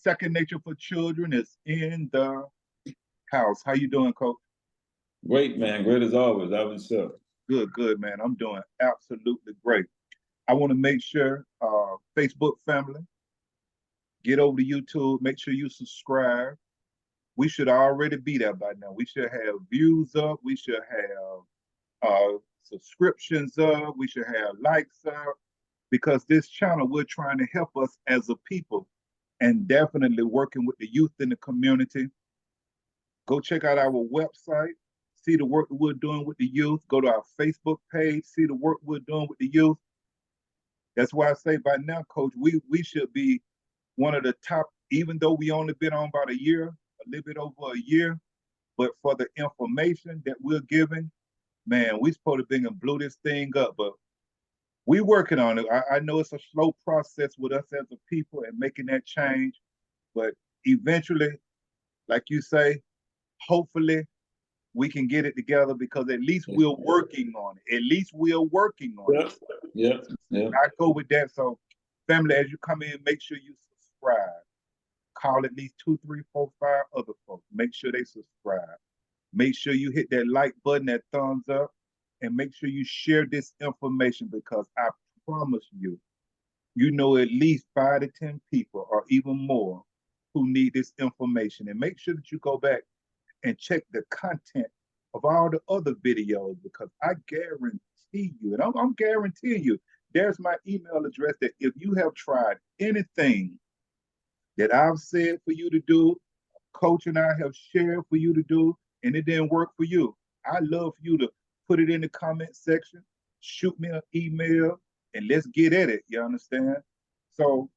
Second Nature for Children is in the house. How you doing, Coach? Great, man. Great as always. How was yourself? Good, good, man. I'm doing absolutely great. I want to make sure, Facebook family, get over to YouTube. Make sure you subscribe. We should already be there by now. We should have views up. We should have subscriptions up. We should have likes up because this channel, we're trying to help us as a people and definitely working with the youth in the community. Go check out our website, see the work that we're doing with the youth. Go to our Facebook page, see the work we're doing with the youth. That's why I say by now, Coach, we should be one of the top, even though we only been on about a year, a little bit over a year, but for the information that we're giving, man, we supposed to bring and blew this thing up, but we working on it. I know it's a slow process with us as a people and making that change, but eventually, like you say, hopefully we can get it together because at least we're working on it. At least we're working on it. Yeah. I go with that. So, family, as you come in, make sure you subscribe. Call at least 2, 3, 4, 5 other folks. Make sure they subscribe. Make sure you hit that like button, that thumbs up, and make sure you share this information because I promise you, you know at least 5 to 10 people or even more who need this information. And make sure that you go back and check the content of all the other videos because I guarantee you, and I'm guaranteeing you, there's my email address that if you have tried anything that I've said for you to do, Coach and I have shared for you to do, and it didn't work for you, I love for you to put it in the comment section, shoot me an email, and let's get at it. You understand? So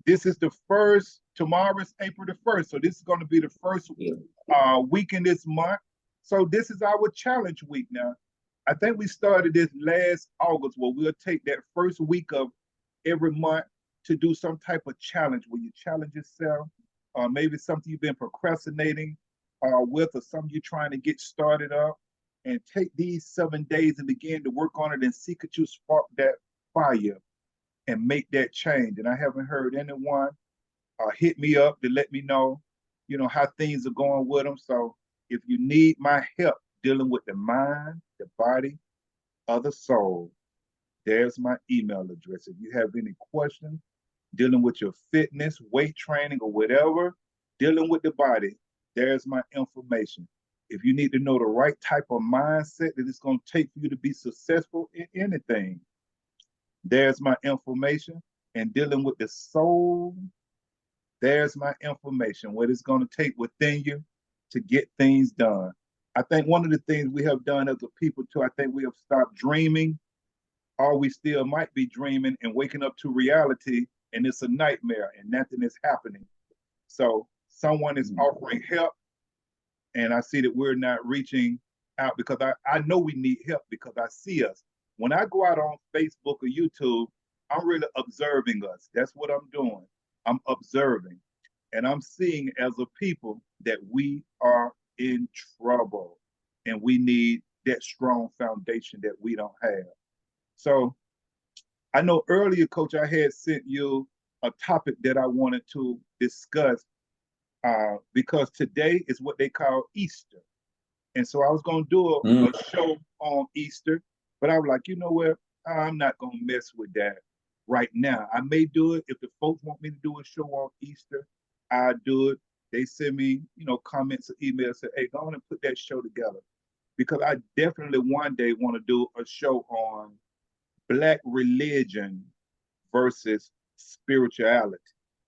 this is the first, tomorrow is April the 1st. So this is going to be the first week in this month. So this is our challenge week now. I think we started this last August where we'll take that first week of every month to do some type of challenge where you challenge yourself, or maybe something you've been procrastinating with or something you're trying to get started up, and take these 7 days and begin to work on it and see could you spark that fire and make that change. And I haven't heard anyone hit me up to let me know, how things are going with them. So if you need my help dealing with the mind, the body, or the soul, there's my email address. If you have any questions dealing with your fitness, weight training, or whatever, dealing with the body, there's my information. If you need to know the right type of mindset that it's going to take for you to be successful in anything, there's my information. And dealing with the soul, there's my information, what it's going to take within you to get things done. I think one of the things we have done as a people too, I think we have stopped dreaming, or we still might be dreaming and waking up to reality, and it's a nightmare and nothing is happening. So someone is offering help, and I see that we're not reaching out because I know we need help because I see us. When I go out on Facebook or YouTube, I'm really observing us. That's what I'm doing. I'm observing. And I'm seeing as a people that we are in trouble and we need that strong foundation that we don't have. So I know earlier, Coach, I had sent you a topic that I wanted to discuss because today is what they call Easter. And so I was going to do a show on Easter, but I was like, you know what? I'm not going to mess with that right now. I may do it if the folks want me to do a show on Easter. I'll do it. They send me, comments or emails, say, hey, go on and put that show together. Because I definitely one day want to do a show on Black religion versus spirituality.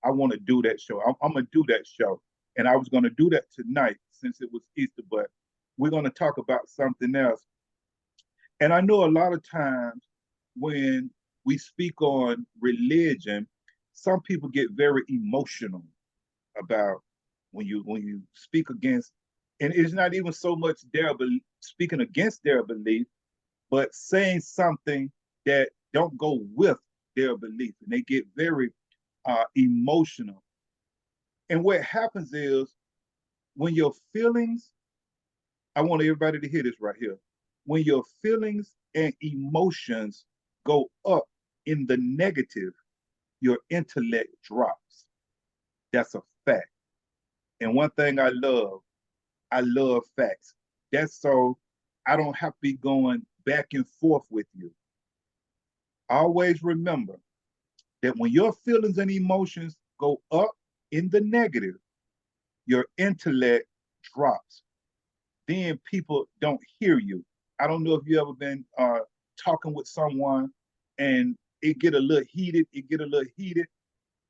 I want to do that show. I'm going to do that show. And I was going to do that tonight since it was Easter, but we're going to talk about something else. And I know a lot of times when we speak on religion, some people get very emotional about when you speak against, and it's not even so much their speaking against their belief, but saying something that don't go with their belief, and they get very emotional. And what happens is when your feelings, I want everybody to hear this right here, when your feelings and emotions go up in the negative, your intellect drops. That's a fact. And one thing I love facts. That's so I don't have to be going back and forth with you. Always remember that when your feelings and emotions go up in the negative, your intellect drops. Then people don't hear you. I don't know if you ever been talking with someone and it get a little heated,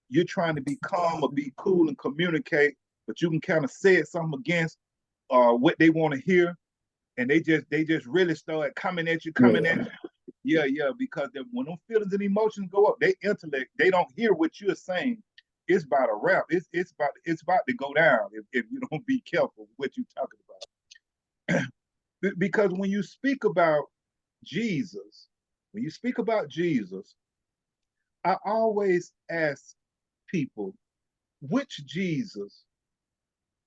You're trying to be calm or be cool and communicate, but you can kind of say something against what they want to hear, and they just really start coming at you. Yeah, because when them feelings and emotions go up, they intellect, they don't hear what you're saying. It's about a wrap. It's about to go down if you don't be careful what you're talking about. Because Jesus, when you speak about Jesus, I always ask people, which Jesus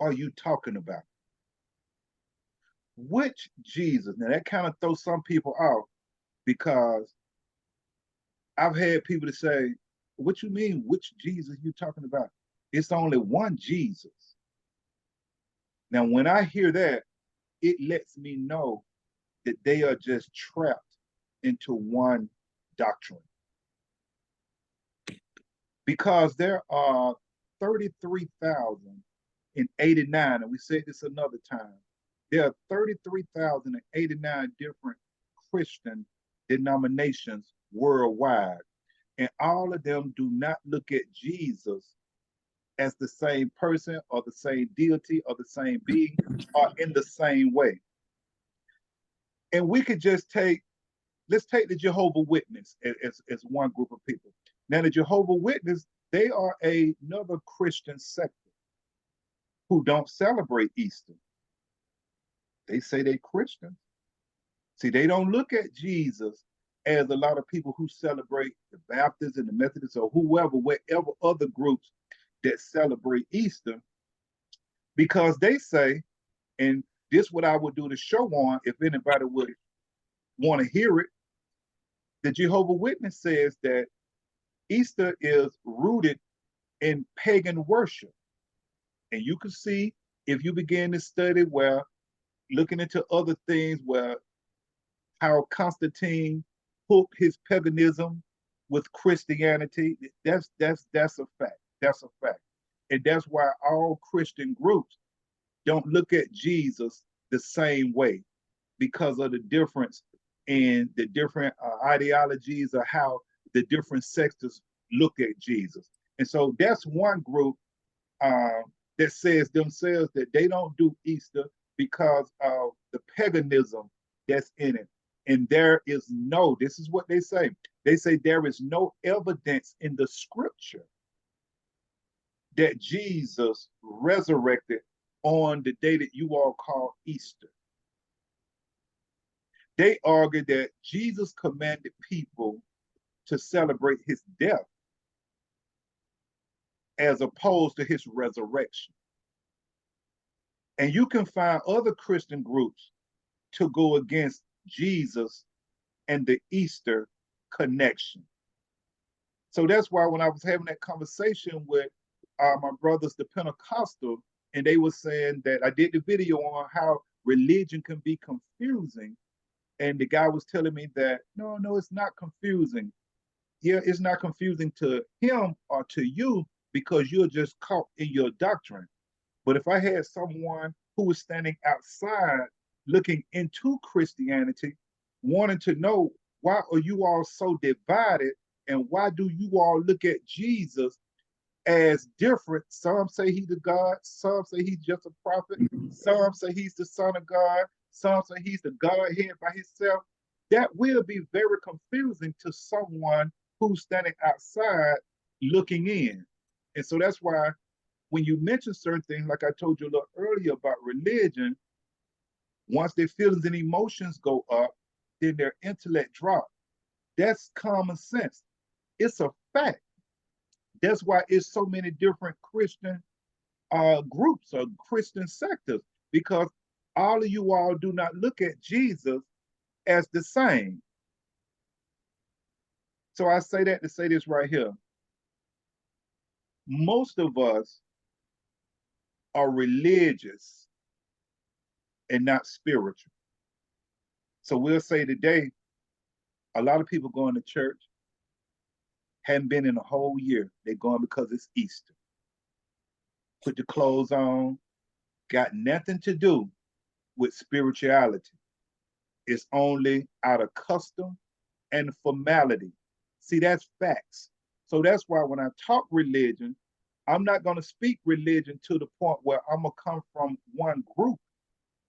are you talking about? Which Jesus? Now that kind of throws some people off because I've had people to say, what you mean, which Jesus you talking about? It's only one Jesus. Now, when I hear that, it lets me know that they are just trapped into one doctrine. Because there are 33,089, and we said this another time, there are 33,089 different Christian denominations worldwide, and all of them do not look at Jesus as the same person or the same deity or the same being or in the same way. And we could just let's take the Jehovah Witness as one group of people. Now, the Jehovah Witness, they are another Christian sector who don't celebrate Easter. They say they're Christians. See, they don't look at Jesus as a lot of people who celebrate the Baptists and the Methodists or whatever other groups that celebrate Easter, because they say, and this is what I would do the show on if anybody would want to hear it. The Jehovah Witness says that Easter is rooted in pagan worship. And you can see if you begin to study looking into other things how Constantine hooked his paganism with Christianity, that's a fact. That's a fact. And that's why all Christian groups don't look at Jesus the same way, because of the difference in the different ideologies or how the different sectors look at Jesus. And so that's one group that says themselves that they don't do Easter because of the paganism that's in it. And this is what they say. They say there is no evidence in the scripture that Jesus resurrected on the day that you all call Easter. They argue that Jesus commanded people to celebrate his death as opposed to his resurrection. And you can find other Christian groups to go against Jesus and the Easter connection. So that's why when I was having that conversation with my brothers, the Pentecostal, and they were saying that I did the video on how religion can be confusing. And the guy was telling me that, no, it's not confusing. Yeah, it's not confusing to him or to you because you're just caught in your doctrine. But if I had someone who was standing outside looking into Christianity, wanting to know, why are you all so divided and why do you all look at Jesus as different? Some say he's a God, some say he's just a prophet, some say he's the Son of God, some say he's the Godhead by himself. That will be very confusing to someone who's standing outside looking in. And so that's why when you mention certain things, like I told you a little earlier about religion, once their feelings and emotions go up, then their intellect drops. That's common sense. It's a fact. That's why it's so many different Christian groups or Christian sectors, because all of you all do not look at Jesus as the same. So I say that to say this right here. Most of us are religious and not spiritual. So we'll say today, a lot of people going to church, hadn't been in a whole year. They're going because it's Easter. Put the clothes on, got nothing to do with spirituality. It's only out of custom and formality. See, that's facts. So that's why when I talk religion, I'm not going to speak religion to the point where I'm going to come from one group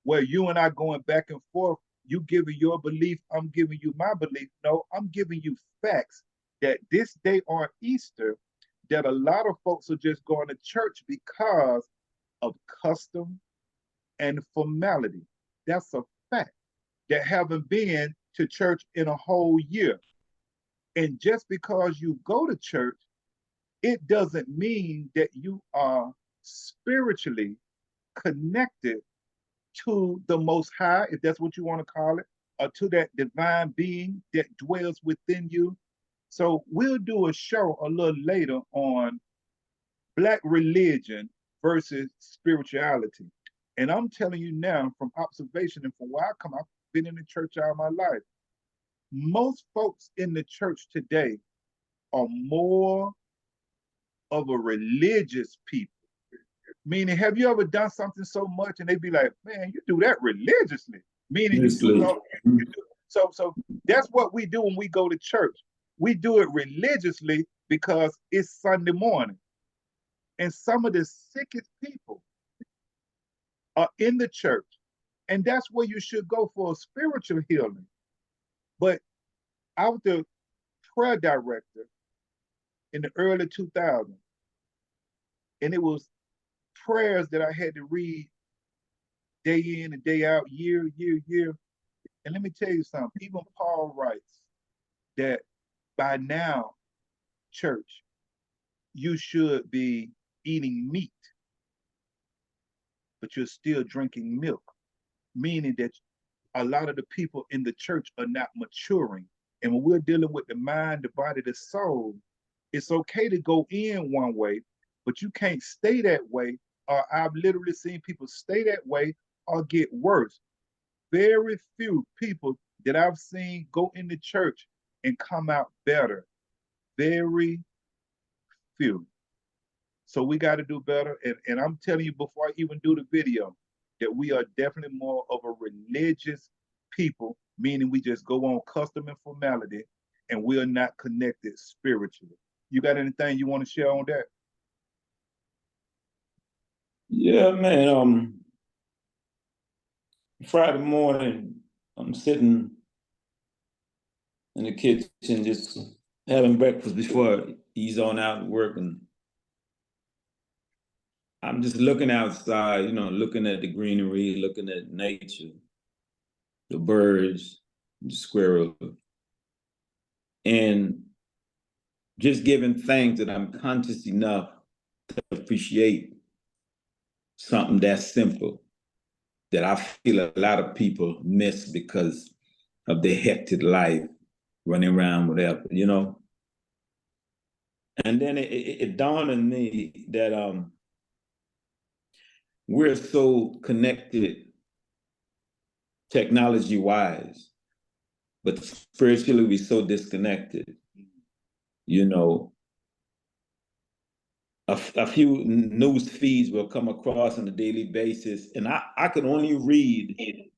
where you and I going back and forth, you giving your belief, I'm giving you my belief. No, I'm giving you facts that this day on Easter, that a lot of folks are just going to church because of custom and formality. That's a fact. That haven't been to church in a whole year. And just because you go to church, it doesn't mean that you are spiritually connected to the Most High, if that's what you want to call it, or to that divine being that dwells within you. So we'll do a show a little later on Black religion versus spirituality. And I'm telling you now from observation and from where I come, I've been in the church all my life. Most folks in the church today are more of a religious people. Meaning, have you ever done something so much and they be like, man, you do that religiously? Meaning you do it. So that's what we do when we go to church. We do it religiously because it's Sunday morning. And some of the sickest people are in the church. And that's where you should go for a spiritual healing. But I was the prayer director in the early 2000s. And it was prayers that I had to read day in and day out, year. And let me tell you something, even Paul writes that by now, church, you should be eating meat, but you're still drinking milk, meaning that a lot of the people in the church are not maturing. And when we're dealing with the mind, the body, the soul, it's okay to go in one way, but you can't stay that way. I've literally seen people stay that way or get worse. Very few people that I've seen go into church and come out better. Very few. So we got to do better. And I'm telling you before I even do the video, that we are definitely more of a religious people, meaning we just go on custom and formality, and we are not connected spiritually. You got anything you want to share on that? Yeah, man. Friday morning, I'm sitting in the kitchen just having breakfast before he's on out and working. I'm just looking outside, looking at the greenery, looking at nature, the birds, the squirrels, and just giving thanks that I'm conscious enough to appreciate something that's simple that I feel a lot of people miss because of their hectic life, running around, whatever, And then it dawned on me that we're so connected technology-wise, but spiritually we're so disconnected. A few news feeds will come across on a daily basis, and I can only read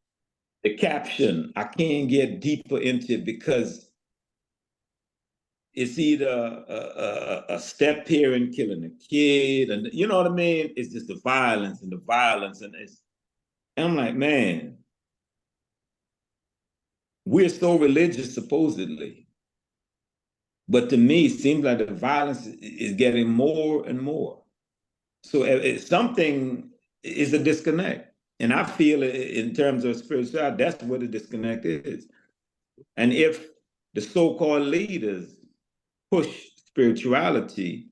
the caption. I can't get deeper into it because it's either a step parent killing a kid, and you know what I mean? It's just the violence, and I'm like, man, we're so religious supposedly, but to me, it seems like the violence is getting more and more. So something is a disconnect. And I feel in terms of spirituality, that's where the disconnect is. And if the so-called leaders push spirituality,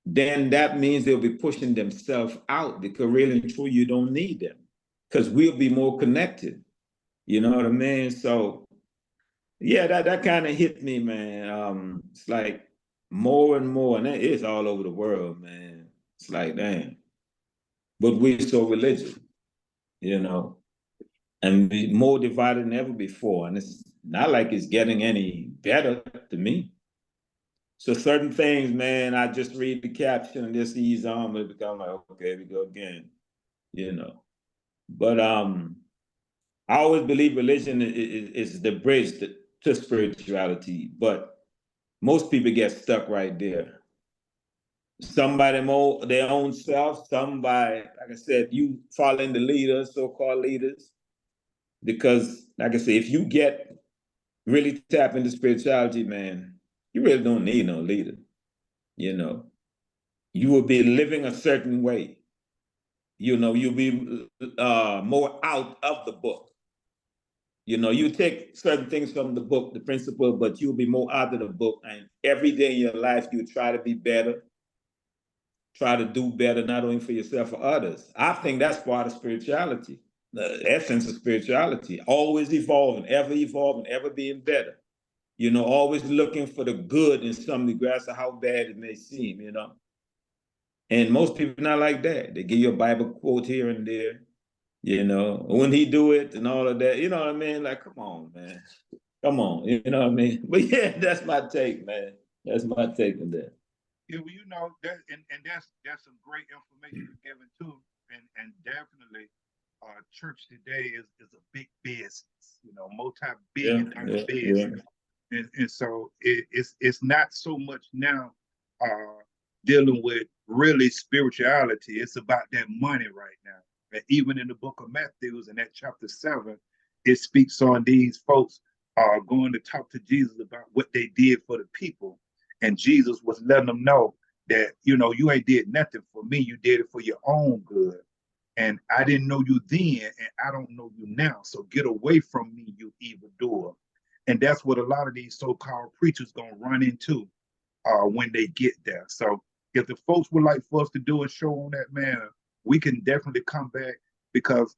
then that means they'll be pushing themselves out, because really and truly, you don't need them, because we'll be more connected. You know what I mean? So yeah, that kind of hit me, man. It's like more and more, and it's all over the world, man. It's like, damn. but we're so religious, you know, and we more divided than ever before. And it's not like it's getting any better to me. So certain things, man, I just read the caption and just ease on, but it become like, okay, here we go again, you know. But I always believe religion is the bridge to spirituality, but most people get stuck right there. Some by their own self, some by, like I said, you following the leaders, so-called leaders. Because, like I said, if you get really tap into spirituality, man, you really don't need no leader. You know, you will be living a certain way. You know, you'll be more out of the book. You know, you take certain things from the book, the principle, but you'll be more out of the book. And every day in your life, you try to be better, try to do better, not only for yourself, for others. I think that's part of spirituality, the essence of spirituality, always evolving, ever being better. You know, always looking for the good in some regardless of how bad it may seem, you know. And most people not like that. They give you a Bible quote here and there, you know, when he do it and all of that, you know what I mean? Like, come on, man. Come on, you know what I mean? But yeah, that's my take, man. That's my take on that. Yeah, well, you know that, and that's some great information you're giving too, and definitely, church today is a big business, you know, Yeah, multi-billion-dollar yeah, yeah. business, and so it's not so much now dealing with really spirituality. It's about that money right now. And even in the book of Matthew, in that chapter 7, it speaks on these folks going to talk to Jesus about what they did for the people. And Jesus was letting them know that, you know, you ain't did nothing for me. You did it for your own good. And I didn't know you then, and I don't know you now. So get away from me, you evildoer. And that's what a lot of these so-called preachers gonna run into when they get there. So if the folks would like for us to do a show on that, man, we can definitely come back because,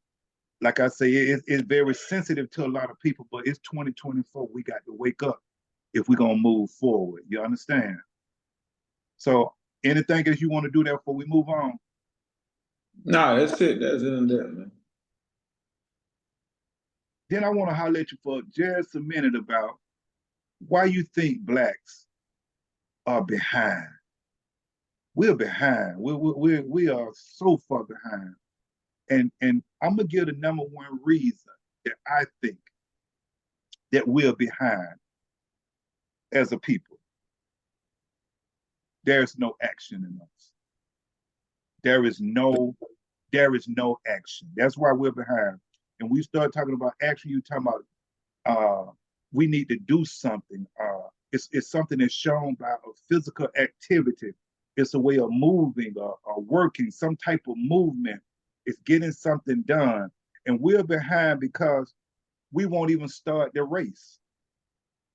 like I say, it's very sensitive to a lot of people. But it's 2024. We got to wake up if we're gonna move forward. You understand? So anything else you want to do there before we move on? No, that's it. That's it and that, man. Then I want to highlight you for just a minute about why you think blacks are behind. We're behind. We are so far behind. And I'm gonna give the number one reason that I think that we're behind as a people. There's no action in us. There is no action. That's why we're behind. And we start talking about action. You talking about we need to do something. It's something that's shown by a physical activity. It's a way of moving or working, some type of movement. It's getting something done. And we're behind because we won't even start the race.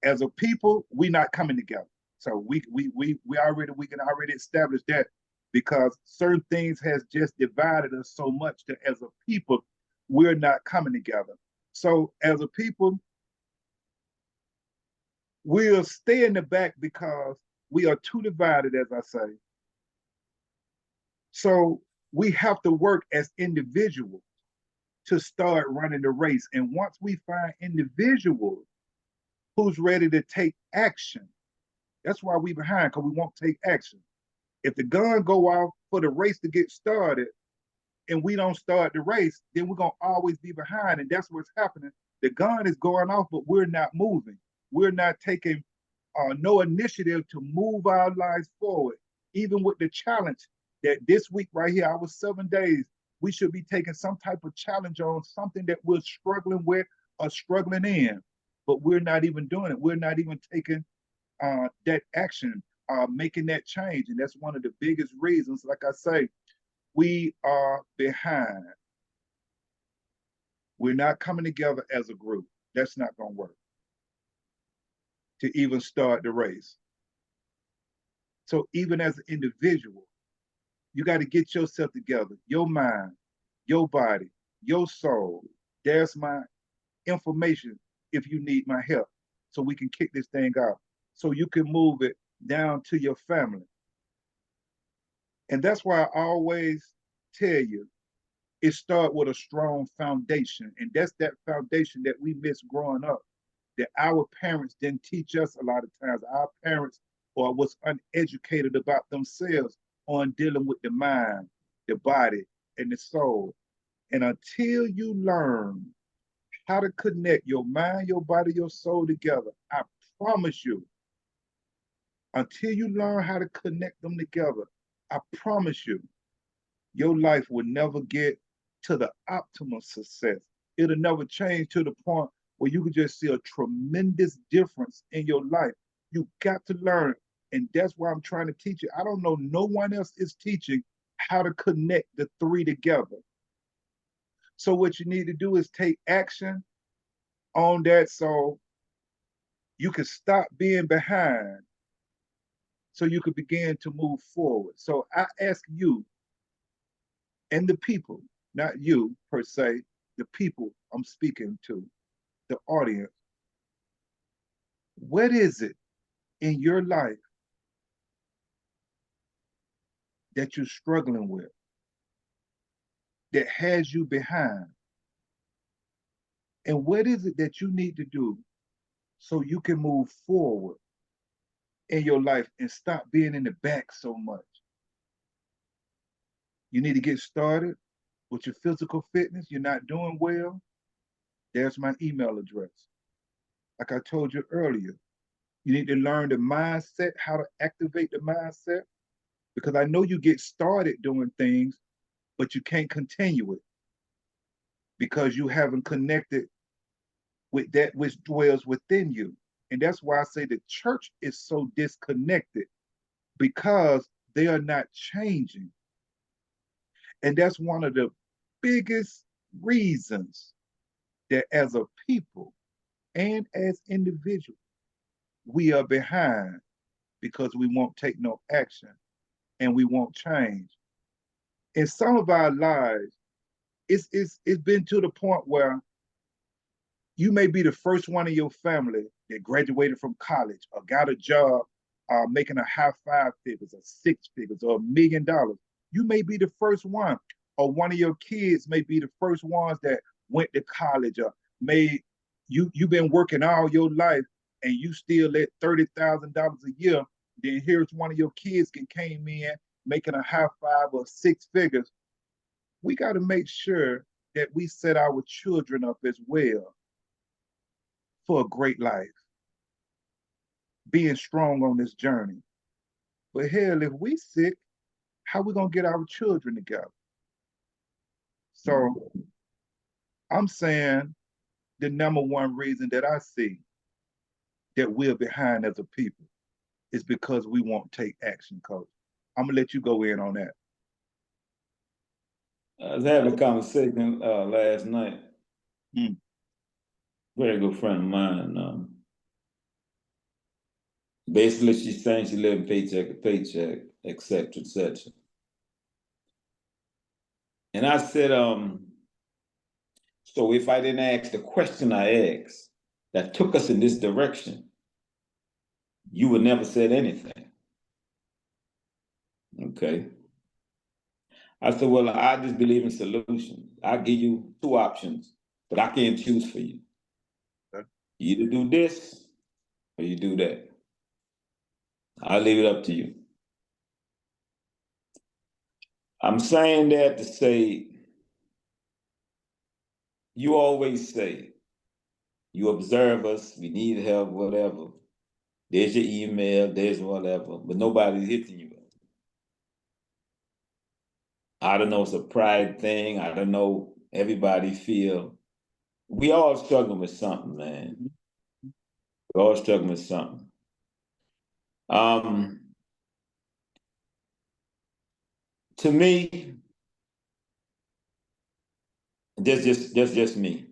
As a people, we're not coming together. So we can already establish that because certain things has just divided us so much that as a people, we're not coming together. So as a people, we'll stay in the back because we are too divided, as I say. So we have to work as individuals to start running the race. And once we find individuals who's ready to take action, that's why we behind, because we won't take action. If the gun go off for the race to get started and we don't start the race, then we're gonna always be behind. And that's what's happening. The gun is going off, but we're not moving. We're not taking no initiative to move our lives forward. Even with the challenge that this week right here, our 7 days, we should be taking some type of challenge on something that we're struggling with or struggling in. But we're not even doing it. We're not even taking that action, making that change. And that's one of the biggest reasons, like I say, we are behind. We're not coming together as a group. That's not going to work to even start the race. So even as an individual, you got to get yourself together, your mind, your body, your soul. There's my information if you need my help so we can kick this thing out, so you can move it down to your family. And that's why I always tell you, It starts with a strong foundation. And that's that foundation that we miss growing up, that our parents didn't teach us a lot of times. Our parents or was uneducated about themselves on dealing with the mind, the body, and the soul. And until you learn how to connect your mind, your body, your soul together, I promise you, until you learn how to connect them together, I promise you, your life will never get to the optimal success. It'll never change to the point where you can just see a tremendous difference in your life. You got to learn. And that's why I'm trying to teach you. I don't know, no one else is teaching how to connect the three together. So what you need to do is take action on that so you can stop being behind, so you can begin to move forward. So I ask you and the people, not you per se, the people I'm speaking to, the audience, what is it in your life that you're struggling with that has you behind? And what is it that you need to do so you can move forward in your life and stop being in the back so much? You need to get started with your physical fitness. You're not doing well. There's my email address. Like I told you earlier, you need to learn the mindset, how to activate the mindset, because I know you get started doing things, but you can't continue it because you haven't connected with that which dwells within you. And that's why I say the church is so disconnected, because they are not changing. And that's one of the biggest reasons that as a people and as individuals, we are behind, because we won't take no action and we won't change. In some of our lives, it's been to the point where you may be the first one in your family that graduated from college or got a job making a high five figures or six figures or $1 million. You may be the first one, or one of your kids may be the first ones that went to college, or made you've been working all your life and you still at $30,000 a year. Then here's one of your kids that came in making a high five or six figures. We got to make sure that we set our children up as well for a great life, being strong on this journey. But hell, if we sick, how we gonna get our children together? So I'm saying the number one reason that I see that we're behind as a people is because we won't take action, coach. I'm gonna let you go in on that. I was having a conversation last night. Mm. Very good friend of mine. Basically, she's saying she living paycheck to paycheck, et cetera, et cetera. And I said, so if I didn't ask the question I asked that took us in this direction, you would never said anything. Okay. I said, well, I just believe in solutions. I give you two options, but I can't choose for you. Okay. You either do this or you do that. I'll leave it up to you. I'm saying that to say, you always say, you observe us, we need help, whatever. There's your email, there's whatever, but nobody's hitting you. I don't know, it's a pride thing. I don't know, everybody feel. We all struggling with something, man. We all struggling with something. To me, just me.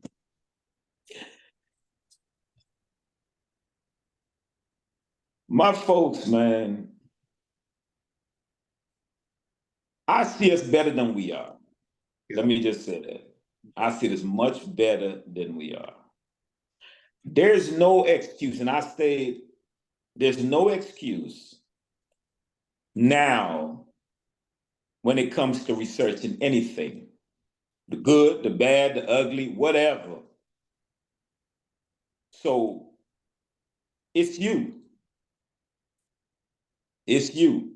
My folks, man, I see us better than we are. Yeah. Let me just say that. I see this much better than we are. There's no excuse, and I say there's no excuse now when it comes to researching anything. the good, the bad, the ugly, whatever. So it's you. It's you.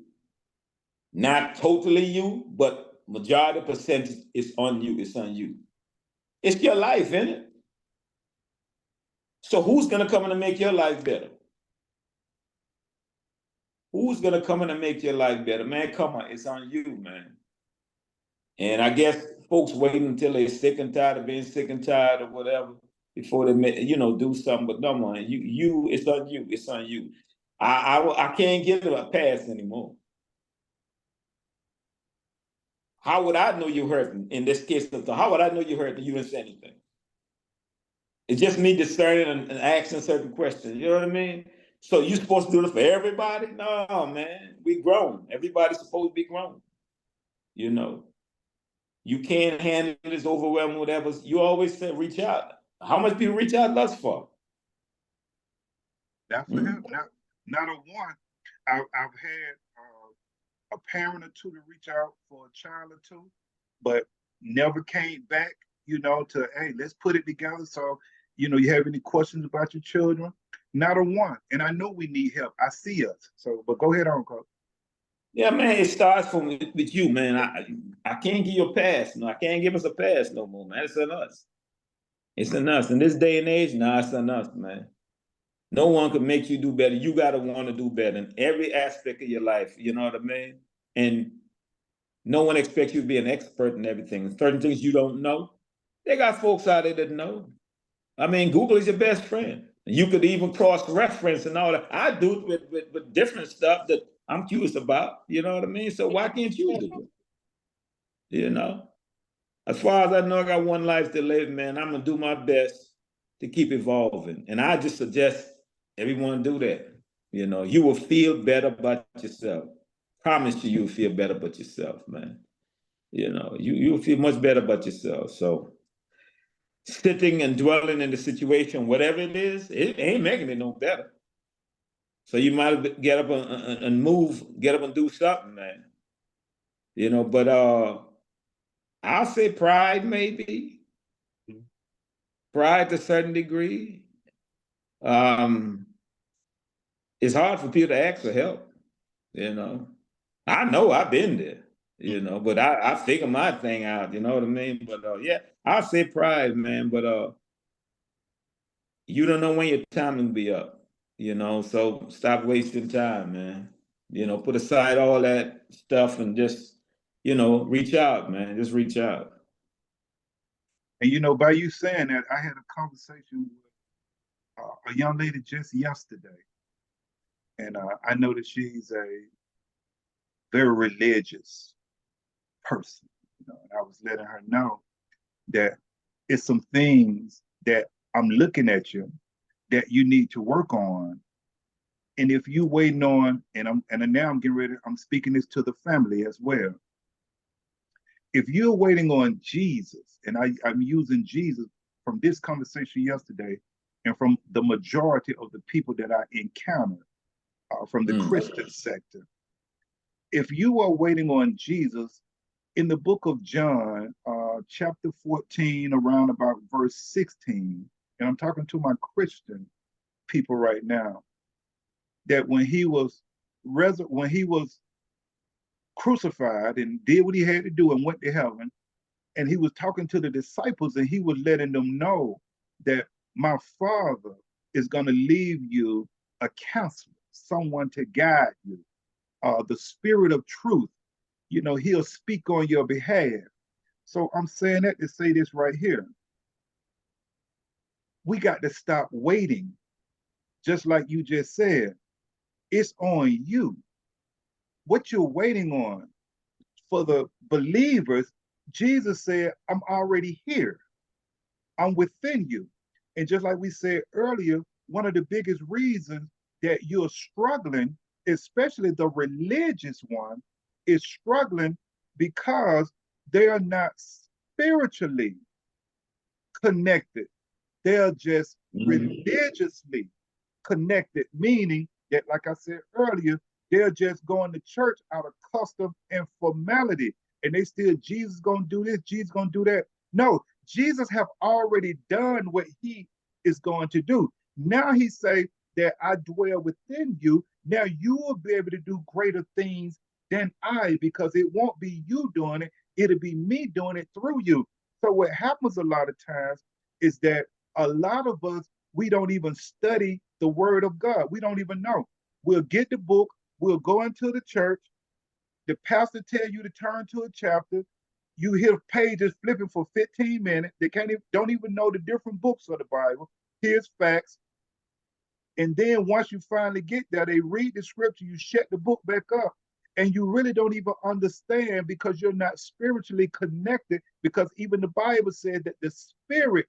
Not totally you, but majority percentage is on you. It's on you. It's your life, isn't it? So who's gonna come in and make your life better? Who's gonna come in and make your life better? Man, come on, it's on you, man. And I guess folks waiting until they're sick and tired of being sick and tired or whatever before they, do something. But no, man, it's on you. It's on you. I can't give it a pass anymore. How would I know you hurting in this case? How would I know you hurting? You didn't say anything. It's just me discerning and asking certain questions. You know what I mean? So you supposed to do this for everybody? No, man. We grown. Everybody's supposed to be grown. You know. You can't handle this overwhelming, whatever. You always say reach out. How much people reach out thus far? That's for help. Not a one. I've had a parent or two to reach out for a child or two, but never came back, to, hey, let's put it together. So, you have any questions about your children? Not a one. And I know we need help. I see us. So, but go ahead on, Coach. Yeah, man, it starts from with you, man. I can't give you a pass. No, I can't give us a pass no more, man. It's on us. It's on us. In this day and age, nah, it's on us, man. No one can make you do better. You gotta want to do better in every aspect of your life. You know what I mean? And no one expects you to be an expert in everything. Certain things you don't know, they got folks out there that know. I mean, Google is your best friend. You could even cross-reference and all that. I do it with different stuff that I'm curious about. You know what I mean? So why can't you do it? As far as I know, I got one life to live, man. I'm gonna do my best to keep evolving. And I just suggest everyone do that. You will feel better about yourself. Promise you'll feel better about yourself, man. You'll feel much better about yourself. So sitting and dwelling in the situation, whatever it is, it ain't making it no better. So you might get up and move, get up and do something, man. But I'll say pride, maybe. Pride to a certain degree. It's hard for people to ask for help. I know I've been there, but I figure my thing out, you know what I mean? But yeah, I'll say pride, man, but you don't know when your time will be up, so stop wasting time, man. Put aside all that stuff and just, reach out, man. Just reach out. And by you saying that, I had a conversation with a young lady just yesterday, and I know that she's a very religious person. And I was letting her know that it's some things that I'm looking at you that you need to work on. And if you waiting on, and now I'm getting ready, I'm speaking this to the family as well. If you're waiting on Jesus, and I'm using Jesus from this conversation yesterday, and from the majority of the people that I encountered from the Christian sector, if you are waiting on Jesus, in the book of John, chapter 14, around about verse 16, and I'm talking to my Christian people right now, that when he was crucified and did what he had to do and went to heaven, and he was talking to the disciples and he was letting them know that my Father is going to leave you a counselor, someone to guide you, the Spirit of truth. He'll speak on your behalf. So I'm saying that to say this right here. We got to stop waiting. Just like you just said, it's on you. What you're waiting on. For the believers, Jesus said, I'm already here. I'm within you. And just like we said earlier, one of the biggest reasons that you're struggling, especially the religious one, is struggling because they are not spiritually connected. They are just religiously connected, meaning that, like I said earlier, they're just going to church out of custom and formality. And they still, Jesus gonna do this, Jesus gonna do that. No, Jesus have already done what he is going to do. Now he say that I dwell within you. Now you will be able to do greater things than I, because it won't be you doing it. It'll be me doing it through you. So what happens a lot of times is that a lot of us, we don't even study the word of God. We don't even know. We'll get the book, we'll go into the church, the pastor tell you to turn to a chapter, you hear pages flipping for 15 minutes. They can't even, don't even know the different books of the Bible. Here's facts. And then once you finally get there, they read the scripture, you shut the book back up, and you really don't even understand because you're not spiritually connected, because even the Bible said that the spirit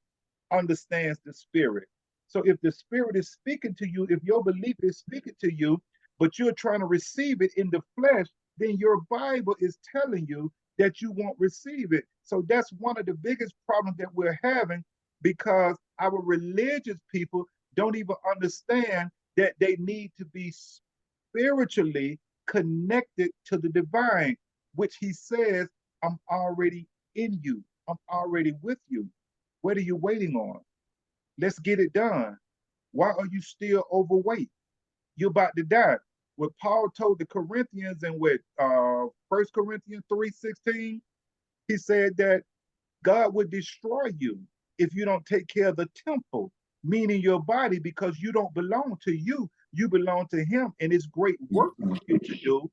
understands the spirit. So if the spirit is speaking to you, if your belief is speaking to you, but you're trying to receive it in the flesh, then your Bible is telling you that you won't receive it. So that's one of the biggest problems that we're having, because our religious people don't even understand that they need to be spiritually connected to the divine, which he says, I'm already in you. I'm already with you. What are you waiting on? Let's get it done. Why are you still overweight? You're about to die. What Paul told the Corinthians in with 1 Corinthians 3:16, he said that God would destroy you if you don't take care of the temple, meaning your body, because you don't belong to you. You belong to him, and it's great work for you to do,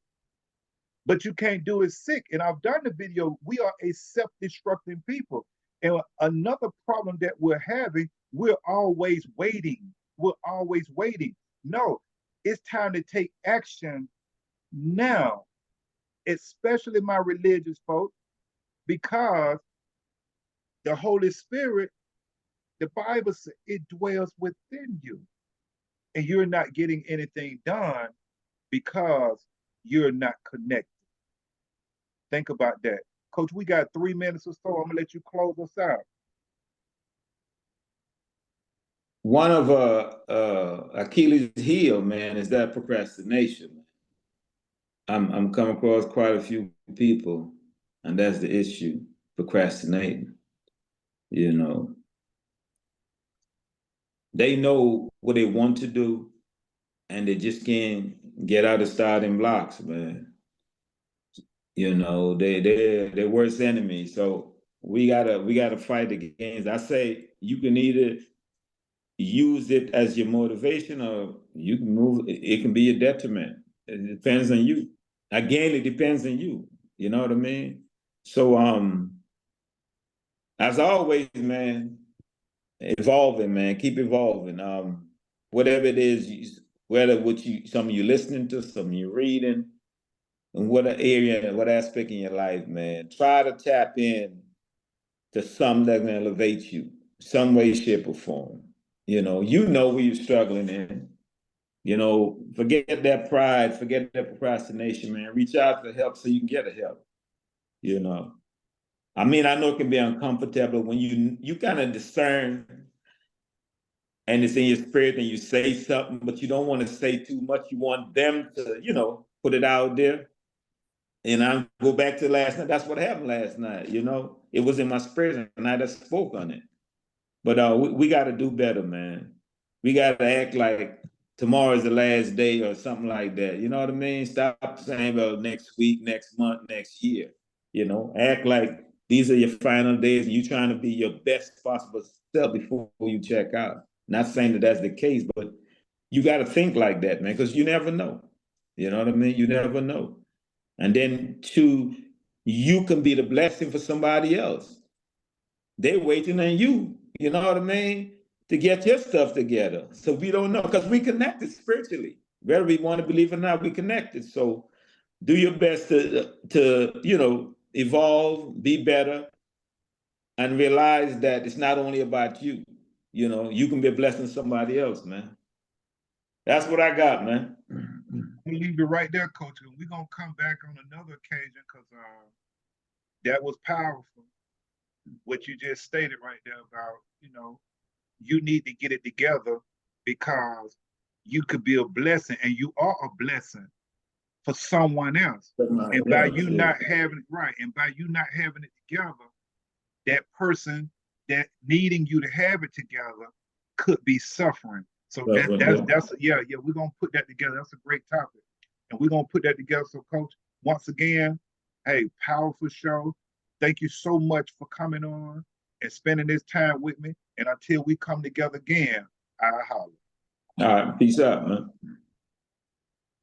but you can't do it sick. And I've done the video. We are a self-destructing people. And another problem that we're having, we're always waiting. We're always waiting. No, it's time to take action now, especially my religious folks, because the Holy Spirit, the Bible says it dwells within you. And you're not getting anything done because you're not connected. Think about that. Coach, we got 3 minutes or so. I'm going to let you close us out. One of Achilles' heel, man, is that procrastination. I'm coming across quite a few people, and that's the issue: procrastinating. You know, they know what they want to do, and they just can't get out of starting blocks, man. You know, they're worst enemy. So we gotta fight against. I say you can either use it as your motivation, or you can move. It can be a detriment. It depends on you. Again, it depends on you. You know what I mean? So as always, man, evolving, man. Keep evolving. Whatever it is, whether what you some you listening to, some you reading, and what area, what aspect in your life, man. Try to tap in to something that can elevate you, some way, shape, or form. You know where you're struggling in. Forget that pride, forget that procrastination, man. Reach out for help so you can get a help. You know, I mean, I know it can be uncomfortable when you kind of discern and it's in your spirit and you say something, but you don't want to say too much. You want them to, put it out there. And I go back to last night. That's what happened last night. It was in my spirit, and I just spoke on it. But we got to do better, man. We got to act like tomorrow is the last day or something like that. You know what I mean? Stop saying about next week, next month, next year. Act like these are your final days and you're trying to be your best possible self before you check out. Not saying that that's the case, but you got to think like that, man, because you never know. You know what I mean? You never know. And then two, you can be the blessing for somebody else. They're waiting on you, you know what I mean, to get your stuff together. So we don't know, because we connected spiritually. Whether we want to believe or not, we connected. So do your best to evolve, be better, and realize that it's not only about you. You can be a blessing to somebody else, man. That's what I got, man. We'll leave it right there, Coach. And we're going to come back on another occasion, because that was powerful. What you just stated right there about, you need to get it together, because you could be a blessing, and you are a blessing for someone else. And by you not having it right, and by you not having it together, that person that needing you to have it together could be suffering. So that's yeah, we're gonna put that together. That's a great topic. And we're gonna put that together. So, Coach, once again, hey, powerful show. Thank you so much for coming on and spending this time with me. And until we come together again, I holler. All right, peace out, man.